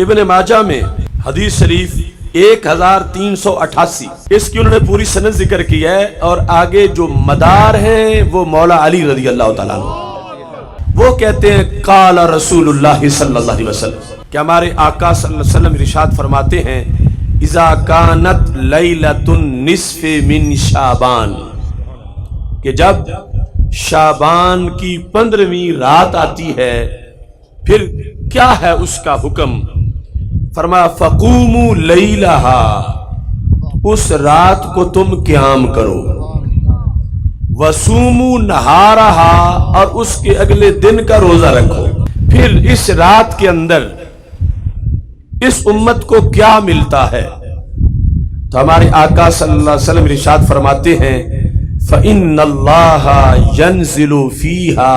ابن ماجہ میں حدیث شریف 1388 اس کی انہوں نے پوری سند ذکر کی ہے، اور آگے جو مدار ہیں وہ مولا علی رضی اللہ تعالیٰ عنہ وہ کہتے ہیں قال رسول اللہ صلی اللہ علیہ وسلم کہ ہمارے آقا صلی اللہ علیہ وسلم ارشاد فرماتے ہیں اذا کانت لیلۃ النصف من شعبان، کہ جب شعبان کی 15ویں رات آتی ہے پھر کیا ہے اس کا حکم؟ فرمایا فقوموا لیلہا، اس رات کو تم قیام کرو، وصوموا نہارہا، اور اس کے اگلے دن کا روزہ رکھو۔ پھر اس رات کے اندر اس امت کو کیا ملتا ہے؟ تو ہمارے آقا صلی اللہ علیہ وسلم ارشاد فرماتے ہیں فَإِنَّ اللَّهَ يَنزِلُ فِيهَا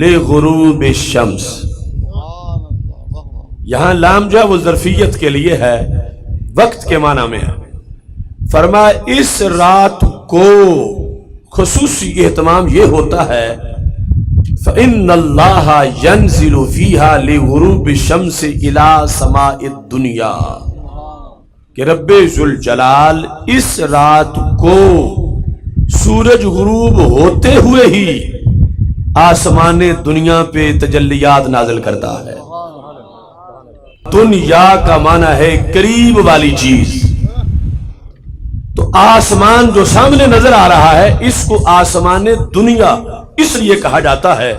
لِغُرُوبِ الشَّمْسِ، یہاں لام جو ہے وہ ظرفیت کے لیے ہے، وقت کے معنی میں ہے۔ فرمایا اس رات کو خصوصی اہتمام یہ ہوتا ہے فَإِنَّ اللَّهَ يَنزِلُ فِيهَا لِغُرُوبِ الشَّمْسِ إِلَى سَمَاءِ الدُّنْيَا، کہ رب ذوالجلال اس رات کو سورج غروب ہوتے ہوئے ہی آسمان دنیا پہ تجلیات نازل کرتا ہے۔ دنیا کا معنی ہے قریب والی چیز، تو آسمان جو سامنے نظر آ رہا ہے اس کو آسمان دنیا اس لیے کہا جاتا ہے،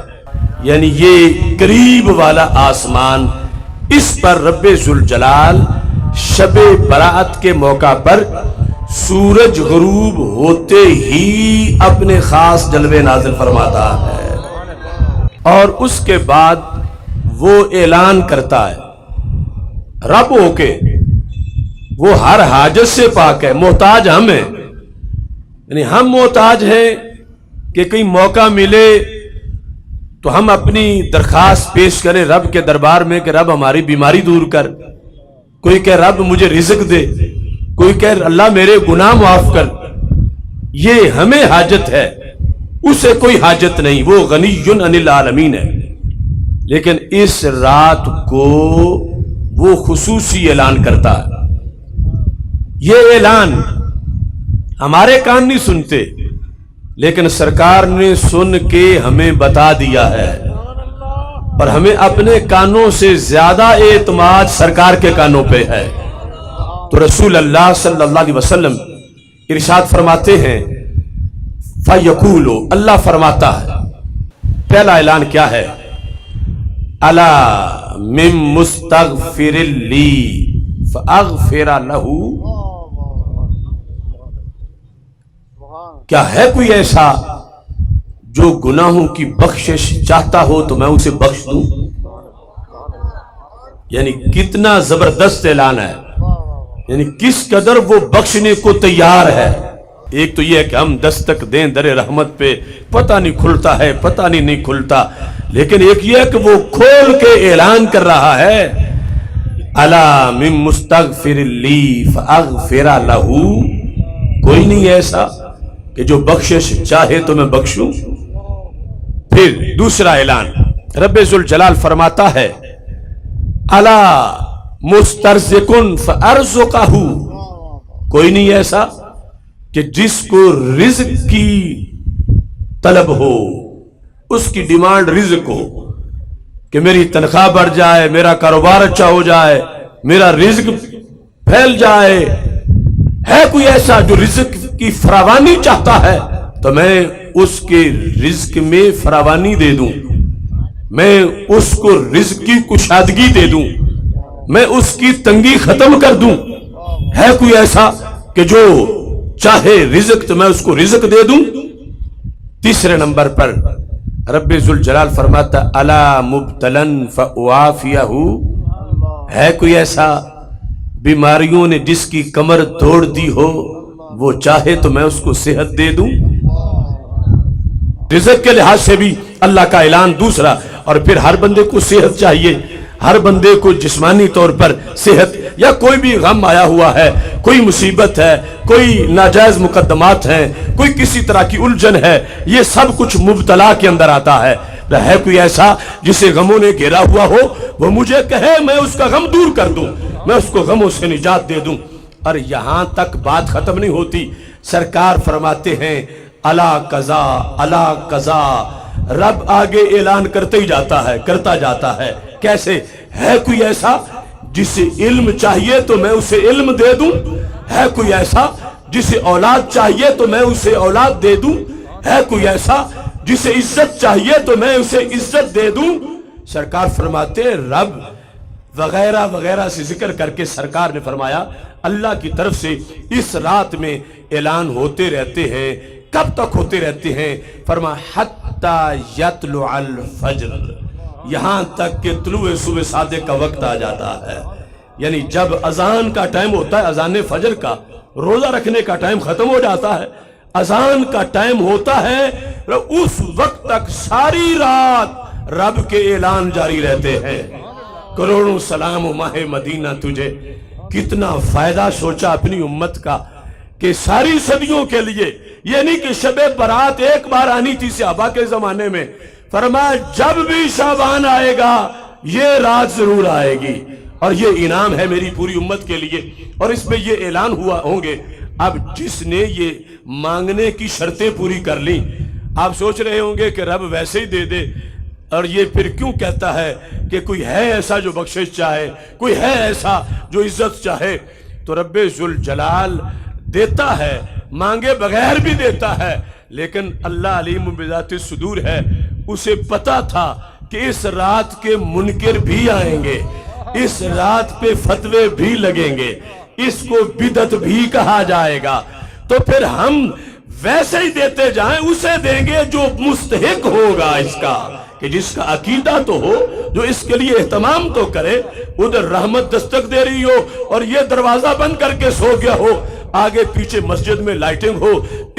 یعنی یہ قریب والا آسمان، اس پر رب ذوالجلال شب برات کے موقع پر سورج غروب ہوتے ہی اپنے خاص جلوے نازل فرماتا ہے، اور اس کے بعد وہ اعلان کرتا ہے رب ہو کے، وہ ہر حاجت سے پاک ہے، محتاج ہم ہیں، یعنی ہم محتاج ہیں کہ کئی موقع ملے تو ہم اپنی درخواست پیش کریں رب کے دربار میں کہ رب ہماری بیماری دور کر، کوئی کہ رب مجھے رزق دے، کوئی کہ اللہ میرے گناہ معاف کر، یہ ہمیں حاجت ہے، اسے کوئی حاجت نہیں، وہ غنی عن العالمین ہے۔ لیکن اس رات کو وہ خصوصی اعلان کرتا ہے، یہ اعلان ہمارے کان نہیں سنتے، لیکن سرکار نے سن کے ہمیں بتا دیا ہے، اور ہمیں اپنے کانوں سے زیادہ اعتماد سرکار کے کانوں پہ ہے۔ تو رسول اللہ صلی اللہ علیہ وسلم ارشاد فرماتے ہیں فَيَقُولُ، اللہ فرماتا ہے، پہلا اعلان کیا ہے؟ الا من مستغفر لی فاغفر لہ، کیا ہے کوئی ایسا جو گناہوں کی بخشش چاہتا ہو تو میں اسے بخش دوں؟ یعنی کتنا زبردست اعلان ہے، یعنی کس قدر وہ بخشنے کو تیار ہے۔ ایک تو یہ ہے کہ ہم دستک دیں در رحمت پہ، پتہ نہیں کھلتا ہے، پتہ نہیں کھلتا، لیکن ایک یہ ہے کہ وہ کھول کے اعلان کر رہا ہے الا من مستغفر لی فاغفر لہ، کوئی نہیں ایسا کہ جو بخشش چاہے تو میں بخشوں۔ پھر دوسرا اعلان رب ذوالجلال فرماتا ہے الا مسترزق فارزقہ، کوئی نہیں ایسا کہ جس کو رزق کی طلب ہو، اس کی ڈیمانڈ رزق ہو، کہ میری تنخواہ بڑھ جائے، میرا کاروبار اچھا ہو جائے، میرا رزق پھیل جائے، ہے کوئی ایسا جو رزق کی فراوانی چاہتا ہے تو میں اس کے رزق میں فراوانی دے دوں، میں اس کو رزق کی کشادگی دے دوں، میں اس کی تنگی ختم کر دوں۔ ہے کوئی ایسا کہ جو چاہے رزق تو میں اس کو رزق دے دوں؟ تیسرے نمبر پر رب ذوالجلال فرماتا الا مبتلا فاعافیہ، ہے کوئی ایسا بیماریوں نے جس کی کمر توڑ دی ہو، وہ چاہے تو میں اس کو صحت دے دوں؟ رزق کے لحاظ سے بھی اللہ کا اعلان دوسرا، اور پھر ہر بندے کو صحت چاہیے، ہر بندے کو جسمانی طور پر صحت، یا کوئی بھی غم آیا ہوا ہے، کوئی مصیبت ہے، کوئی ناجائز مقدمات ہیں، کوئی کسی طرح کی الجھن ہے، یہ سب کچھ مبتلا کے اندر آتا ہے۔ ہے کوئی ایسا جسے غموں نے گھیرا ہوا ہو، وہ مجھے کہے، میں اس کا غم دور کر دوں، میں اس کو غموں سے نجات دے دوں۔ اور یہاں تک بات ختم نہیں ہوتی، سرکار فرماتے ہیں الا قضا الا قضا، رب آگے اعلان کرتے ہی جاتا ہے، کرتا جاتا ہے۔ کیسے؟ ہے کوئی ایسا جسے علم چاہیے تو میں اسے علم دے دوں، ہے کوئی ایسا جسے اولاد چاہیے تو میں اسے اولاد دے دوں، ہے کوئی ایسا جسے عزت چاہیے تو میں اسے عزت دے دوں۔ سرکار فرماتے رب وغیرہ وغیرہ سے ذکر کر کے سرکار نے فرمایا اللہ کی طرف سے اس رات میں اعلان ہوتے رہتے ہیں۔ کب تک ہوتے رہتے ہیں؟ فرمایا حتی یطلع الفجر، یہاں تک کہ طلوع صبح صادق کا وقت آ جاتا ہے۔ یعنی جب اذان کا ٹائم ہوتا ہے، اذان فجر کا، روزہ رکھنے کا ٹائم ختم ہو جاتا ہے، اذان کا ٹائم ہوتا ہے، اس وقت تک ساری رات رب کے اعلان جاری رہتے ہیں۔ کروڑوں سلام و ماہ مدینہ تجھے، کتنا فائدہ سوچا اپنی امت کا کہ ساری صدیوں کے لیے، یہ نہیں کہ شب برات ایک بار آنی تھی صحابہ کے زمانے میں، فرمایا جب بھی شعبان آئے گا یہ رات ضرور آئے گی، اور یہ انعام ہے میری پوری امت کے لیے، اور اس میں یہ اعلان ہوا ہوں گے۔ اب جس نے یہ مانگنے کی شرطیں پوری کر لیں، آپ سوچ رہے ہوں گے کہ رب ویسے ہی دے دے، اور یہ پھر کیوں کہتا ہے کہ کوئی ہے ایسا جو بخشش چاہے، کوئی ہے ایسا جو عزت چاہے؟ تو رب ذوالجلال دیتا ہے، مانگے بغیر بھی دیتا ہے، لیکن اللہ علیم بذات الصدور ہے، اسے پتا تھا کہ اس رات کے منکر بھی آئیں گے، اس رات پہ فتوے بھی لگیں گے، اس کو بدعت بھی کہا جائے گا، تو پھر ہم ویسے ہی دیتے جائیں، اسے دیں گے جو مستحق ہوگا اس کا، کہ جس کا عقیدہ تو ہو، جو اس کے لیے اہتمام تو کرے۔ ادھر رحمت دستک دے رہی ہو اور یہ دروازہ بند کر کے سو گیا ہو، آگے پیچھے مسجد میں لائٹنگ ہو،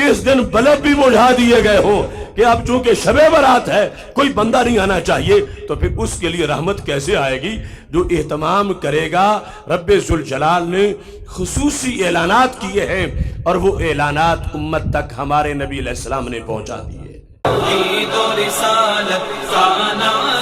اس دن بلب بھی بجھا دیے گئے ہو کہ اب چونکہ شب برات ہے کوئی بندہ نہیں آنا چاہیے، تو پھر اس کے لیے رحمت کیسے آئے گی؟ جو اہتمام کرے گا۔ رب ذوالجلال نے خصوصی اعلانات کیے ہیں، اور وہ اعلانات امت تک ہمارے نبی علیہ السلام نے پہنچا دیے۔ توحید و رسالت کا نعرہ